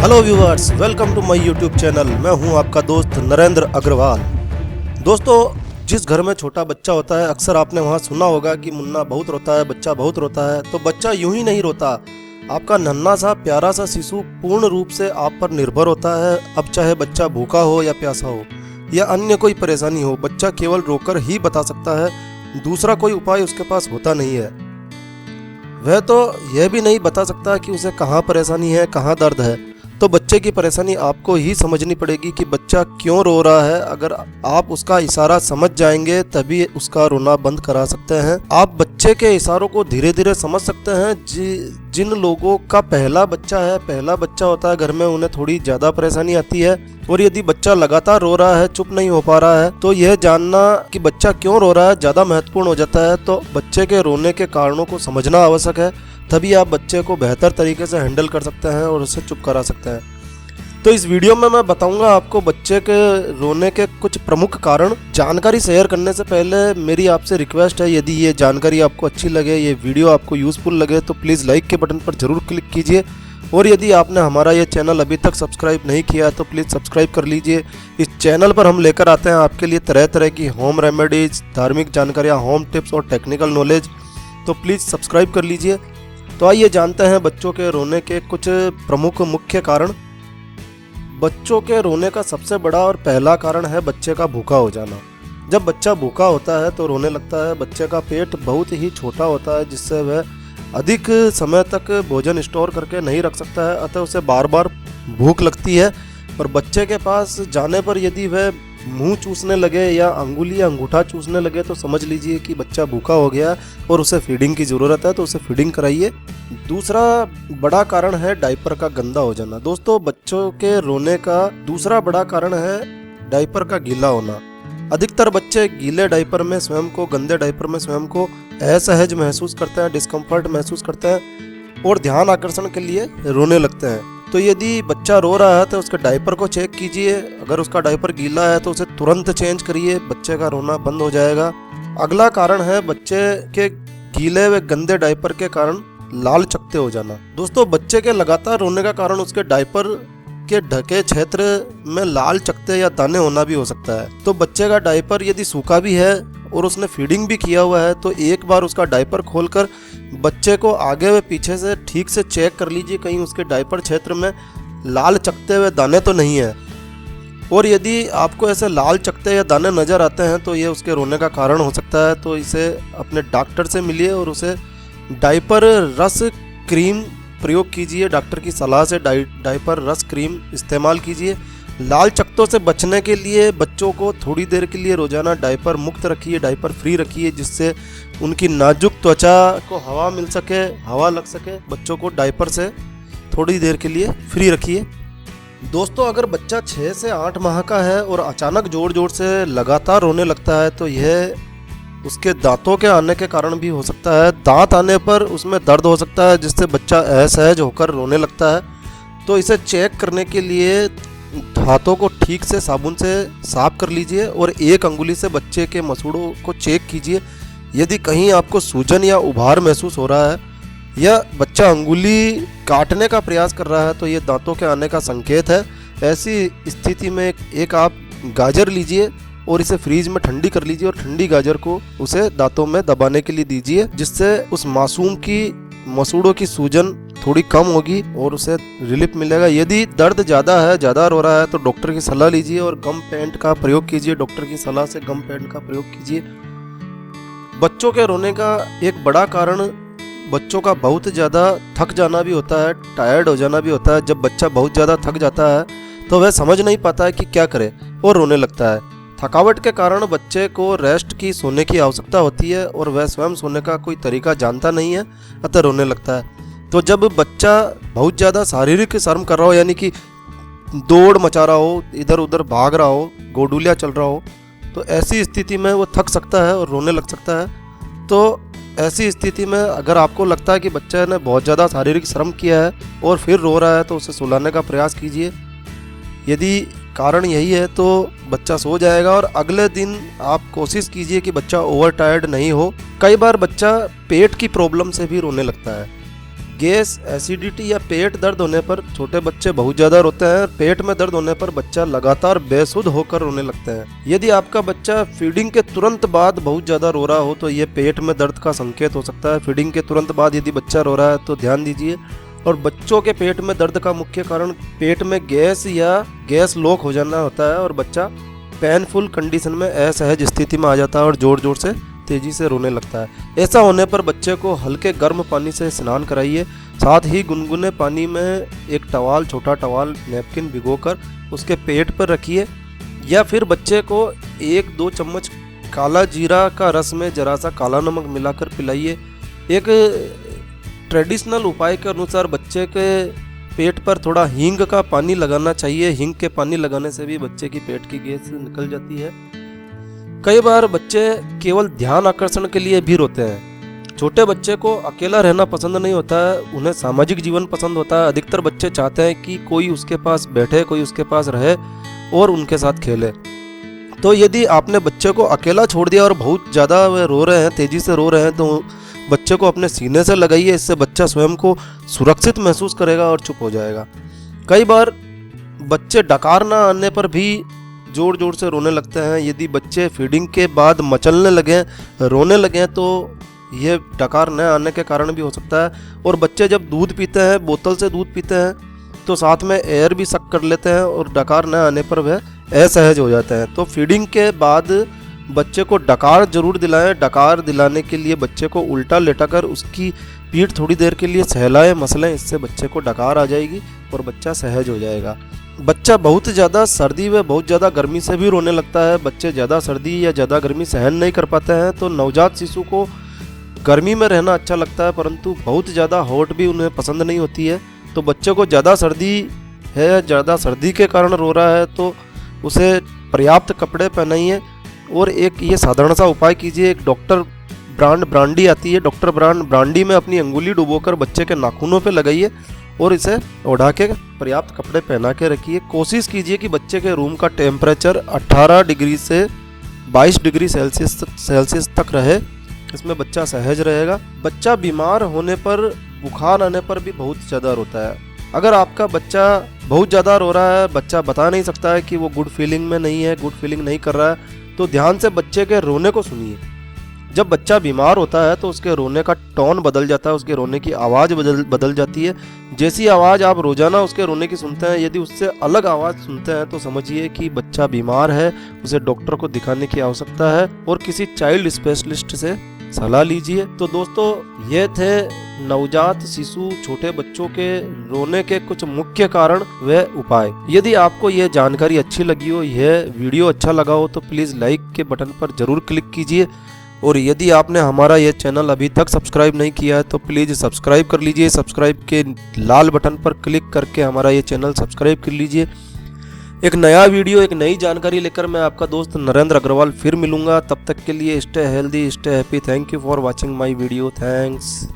Hello viewers, welcome to my YouTube channel. मैं हूं आपका दोस्त नरेंद्र अग्रवाल। दोस्तों, जिस घर में छोटा बच्चा होता है अक्सर आपने वहां सुना होगा कि मुन्ना बहुत रोता है, बच्चा बहुत रोता है। तो बच्चा यूं ही नहीं रोता। आपका नन्हा सा प्यारा सा शिशु पूर्ण रूप से आप पर निर्भर होता है। अब चाहे बच्चा भूखा हो या प्यासा हो या अन्य कोई परेशानी हो, बच्चा केवल रोकर ही बता सकता है। दूसरा कोई उपाय उसके पास होता नहीं है। वह तो यह भी नहीं बता सकता कि उसे कहाँ परेशानी है, कहाँ दर्द है। तो बच्चे की परेशानी आपको ही समझनी पड़ेगी कि बच्चा क्यों रो रहा है। अगर आप उसका इशारा समझ जाएंगे तभी उसका रोना बंद करा सकते हैं। आप बच्चे के इशारों को धीरे धीरे समझ सकते हैं। जिन लोगों का पहला बच्चा होता है घर में, उन्हें थोड़ी ज़्यादा परेशानी आती है। और यदि बच्चा लगातार रो रहा है, चुप नहीं हो पा रहा है, तो यह जानना कि बच्चा क्यों रो रहा है ज़्यादा महत्वपूर्ण हो जाता है। तो बच्चे के रोने के कारणों को समझना आवश्यक है। तभी आप बच्चे को बेहतर तरीके से हैंडल कर सकते हैं और उसे चुप करा सकते हैं। तो इस वीडियो में मैं बताऊंगा आपको बच्चे के रोने के कुछ प्रमुख कारण। जानकारी शेयर करने से पहले मेरी आपसे रिक्वेस्ट है, यदि ये जानकारी आपको अच्छी लगे, ये वीडियो आपको यूज़फुल लगे, तो प्लीज़ लाइक के बटन पर ज़रूर क्लिक कीजिए। और यदि आपने हमारा ये चैनल अभी तक सब्सक्राइब नहीं किया तो प्लीज़ सब्सक्राइब कर लीजिए। इस चैनल पर हम लेकर आते हैं आपके लिए तरह तरह की होम रेमेडीज़, धार्मिक जानकारियाँ, होम टिप्स और टेक्निकल नॉलेज। तो प्लीज़ सब्सक्राइब कर लीजिए। तो आइए जानते हैं बच्चों के रोने के कुछ प्रमुख मुख्य कारण। बच्चों के रोने का सबसे बड़ा और पहला कारण है बच्चे का भूखा हो जाना। जब बच्चा भूखा होता है तो रोने लगता है। बच्चे का पेट बहुत ही छोटा होता है, जिससे वह अधिक समय तक भोजन स्टोर करके नहीं रख सकता है, अतः उसे बार बार भूख लगती है। और बच्चे के पास जाने पर यदि वह मुंह चूसने लगे या अंगुली या अंगूठा चूसने लगे तो समझ लीजिए कि बच्चा भूखा हो गया और उसे फीडिंग की ज़रूरत है, तो उसे फीडिंग कराइए। दूसरा बड़ा कारण है डायपर का गंदा हो जाना। दोस्तों, बच्चों के रोने का दूसरा बड़ा कारण है डायपर का गीला होना। अधिकतर बच्चे गीले डायपर में स्वयं को, गंदे डायपर में स्वयं को असहज महसूस करते हैं, डिस्कम्फर्ट महसूस करते हैं और ध्यान आकर्षण के लिए रोने लगते हैं। तो यदि बच्चा रो रहा है तो उसके डायपर को चेक कीजिए। अगर उसका डायपर गीला है तो उसे तुरंत चेंज करिए, बच्चे का रोना बंद हो जाएगा। अगला कारण है बच्चे के गीले व गंदे डायपर के कारण लाल चकत्ते हो जाना। दोस्तों, बच्चे के लगातार रोने का कारण उसके डायपर के ढके क्षेत्र में लाल चकत्ते या दाने होना भी हो सकता है। तो बच्चे का डायपर यदि सूखा भी है और उसने फीडिंग भी किया हुआ है तो एक बार उसका डायपर खोलकर बच्चे को आगे व पीछे से ठीक से चेक कर लीजिए, कहीं उसके डायपर क्षेत्र में लाल चकत्ते व दाने तो नहीं है। और यदि आपको ऐसे लाल चकत्ते या दाने नज़र आते हैं तो ये उसके रोने का कारण हो सकता है। तो इसे अपने डॉक्टर से मिलिए और उसे डायपर रस क्रीम प्रयोग कीजिए। डॉक्टर की सलाह से डायपर रस क्रीम इस्तेमाल कीजिए। लाल चकत्तों से बचने के लिए बच्चों को थोड़ी देर के लिए रोजाना डायपर मुक्त रखिए, डायपर फ्री रखिए, जिससे उनकी नाजुक त्वचा को हवा मिल सके, हवा लग सके। बच्चों को डायपर से थोड़ी देर के लिए फ्री रखिए। दोस्तों, अगर बच्चा 6 से 8 माह का है और अचानक जोर जोर से लगातार रोने लगता है तो यह उसके दांतों के आने के कारण भी हो सकता है। दांत आने पर उसमें दर्द हो सकता है, जिससे बच्चा असहज होकर रोने लगता है। तो इसे चेक करने के लिए हाथों को ठीक से साबुन से साफ कर लीजिए और एक अंगुली से बच्चे के मसूड़ों को चेक कीजिए। यदि कहीं आपको सूजन या उभार महसूस हो रहा है या बच्चा अंगुली काटने का प्रयास कर रहा है तो ये दांतों के आने का संकेत है। ऐसी स्थिति में एक आप गाजर लीजिए और इसे फ्रीज में ठंडी कर लीजिए और ठंडी गाजर को उसे दांतों में दबाने के लिए दीजिए, जिससे उस मासूम की मसूड़ों की सूजन थोड़ी कम होगी और उसे रिलीफ मिलेगा। यदि दर्द ज़्यादा है, ज़्यादा रो रहा है तो डॉक्टर की सलाह लीजिए और गम पैंट का प्रयोग कीजिए। डॉक्टर की सलाह से गम पैंट का प्रयोग कीजिए। बच्चों के रोने का एक बड़ा कारण बच्चों का बहुत ज़्यादा थक जाना भी होता है, टायर्ड हो जाना भी होता है। जब बच्चा बहुत ज़्यादा थक जाता है तो वह समझ नहीं पाता है कि क्या करे और रोने लगता है। थकावट के कारण बच्चे को रेस्ट की, सोने की आवश्यकता होती है और वह स्वयं सोने का कोई तरीका जानता नहीं है, अतः रोने लगता है। तो जब बच्चा बहुत ज़्यादा शारीरिक श्रम कर रहा हो, यानी कि दौड़ मचा रहा हो, इधर उधर भाग रहा हो, गोडूलिया चल रहा हो, तो ऐसी स्थिति में वो थक सकता है और रोने लग सकता है। तो ऐसी स्थिति में अगर आपको लगता है कि बच्चे ने बहुत ज़्यादा शारीरिक श्रम किया है और फिर रो रहा है तो उसे सुलाने का प्रयास कीजिए। यदि कारण यही है तो बच्चा सो जाएगा और अगले दिन आप कोशिश कीजिए कि बच्चा ओवर टायर्ड नहीं हो। कई बार बच्चा पेट की प्रॉब्लम से भी रोने लगता है। गैस, एसिडिटी या पेट दर्द होने पर छोटे बच्चे बहुत ज़्यादा रोते हैं। पेट में दर्द होने पर बच्चा लगातार बेसुध होकर रोने लगता है। यदि आपका बच्चा फीडिंग के तुरंत बाद बहुत ज़्यादा रो रहा हो तो ये पेट में दर्द का संकेत हो सकता है। फीडिंग के तुरंत बाद यदि बच्चा रो रहा है तो ध्यान दीजिए। और बच्चों के पेट में दर्द का मुख्य कारण पेट में गैस या गैस लॉक हो जाना होता है और बच्चा पेनफुल कंडीशन में असहज स्थिति में आ जाता है और ज़ोर ज़ोर से तेज़ी से रोने लगता है। ऐसा होने पर बच्चे को हल्के गर्म पानी से स्नान कराइए। साथ ही गुनगुने पानी में एक टवाल, छोटा टवाल, नैपकिन भिगोकर उसके पेट पर रखिए या फिर बच्चे को 1-2 चम्मच काला जीरा का रस में जरा सा काला नमक मिलाकर पिलाइए। एक ट्रेडिशनल उपाय के अनुसार बच्चे के पेट पर थोड़ा हींग का पानी लगाना चाहिए। हींग के पानी लगाने से भी बच्चे की पेट की गैस निकल जाती है। कई बार बच्चे केवल ध्यान आकर्षण के लिए भी रोते हैं। छोटे बच्चे को अकेला रहना पसंद नहीं होता है, उन्हें सामाजिक जीवन पसंद होता है। अधिकतर बच्चे चाहते हैं कि कोई उसके पास बैठे, कोई उसके पास रहे और उनके साथ खेले। तो यदि आपने बच्चे को अकेला छोड़ दिया और बहुत ज़्यादा वे रो रहे हैं, तेज़ी से रो रहे हैं, तो बच्चे को अपने सीने से लगाइए। इससे बच्चा स्वयं को सुरक्षित महसूस करेगा और चुप हो जाएगा। कई बार बच्चे डकार ना आने पर भी जोर जोर से रोने लगते हैं। यदि बच्चे फीडिंग के बाद मचलने लगे, रोने लगे, तो ये डकार न आने के कारण भी हो सकता है। और बच्चे जब दूध पीते हैं, बोतल से दूध पीते हैं, तो साथ में एयर भी सक कर लेते हैं और डकार न आने पर वह असहज हो जाते हैं। तो फीडिंग के बाद बच्चे को डकार जरूर दिलाएं। डकार दिलाने के लिए बच्चे को उल्टा लेटाकर उसकी पीठ थोड़ी देर के लिए सहलाएं, मसलें। इससे बच्चे को डकार आ जाएगी और बच्चा सहज हो जाएगा। बच्चा बहुत ज़्यादा सर्दी व बहुत ज़्यादा गर्मी से भी रोने लगता है। बच्चे ज़्यादा सर्दी या ज़्यादा गर्मी सहन नहीं कर पाते हैं, तो नवजात शिशु को गर्मी में रहना अच्छा लगता है, परंतु बहुत ज़्यादा हॉट भी उन्हें पसंद नहीं होती है। तो बच्चे को ज़्यादा सर्दी है, ज़्यादा सर्दी के कारण रो रहा है, तो उसे पर्याप्त कपड़े पहनाइए। और एक ये साधारण सा उपाय कीजिए। एक डॉक्टर ब्रांडी आती है, डॉक्टर ब्रांडी में अपनी अंगुली डुबोकर बच्चे के नाखूनों पे लगाइए और इसे ओढ़ा के पर्याप्त कपड़े पहना के रखिए। कोशिश कीजिए कि बच्चे के रूम का टेम्परेचर 18 डिग्री से 22 डिग्री सेल्सियस तक रहे। इसमें बच्चा सहज रहेगा। बच्चा बीमार होने पर, बुखार आने पर भी बहुत ज़्यादा रोता है। अगर आपका बच्चा बहुत ज़्यादा रो रहा है, बच्चा बता नहीं सकता है कि वो गुड फीलिंग में नहीं है, गुड फीलिंग नहीं कर रहा है, तो ध्यान से बच्चे के रोने को सुनिए। जब बच्चा बीमार होता है तो उसके रोने का टोन बदल जाता है, उसके रोने की आवाज़ बदल जाती है। जैसी आवाज़ आप रोजाना उसके रोने की सुनते हैं, यदि उससे अलग आवाज़ सुनते हैं तो समझिए कि बच्चा बीमार है, उसे डॉक्टर को दिखाने की आवश्यकता है और किसी चाइल्ड स्पेशलिस्ट से सलाह लीजिए। तो दोस्तों, ये थे नवजात शिशु, छोटे बच्चों के रोने के कुछ मुख्य कारण व उपाय। यदि आपको यह जानकारी अच्छी लगी हो, यह वीडियो अच्छा लगा हो, तो प्लीज़ लाइक के बटन पर ज़रूर क्लिक कीजिए। और यदि आपने हमारा यह चैनल अभी तक सब्सक्राइब नहीं किया है तो प्लीज़ सब्सक्राइब कर लीजिए। सब्सक्राइब के लाल बटन पर क्लिक करके हमारा ये चैनल सब्सक्राइब कर लीजिए। एक नया वीडियो, एक नई जानकारी लेकर मैं आपका दोस्त नरेंद्र अग्रवाल फिर मिलूंगा। तब तक के लिए stay healthy, stay happy. Thank you for watching my video. Thanks.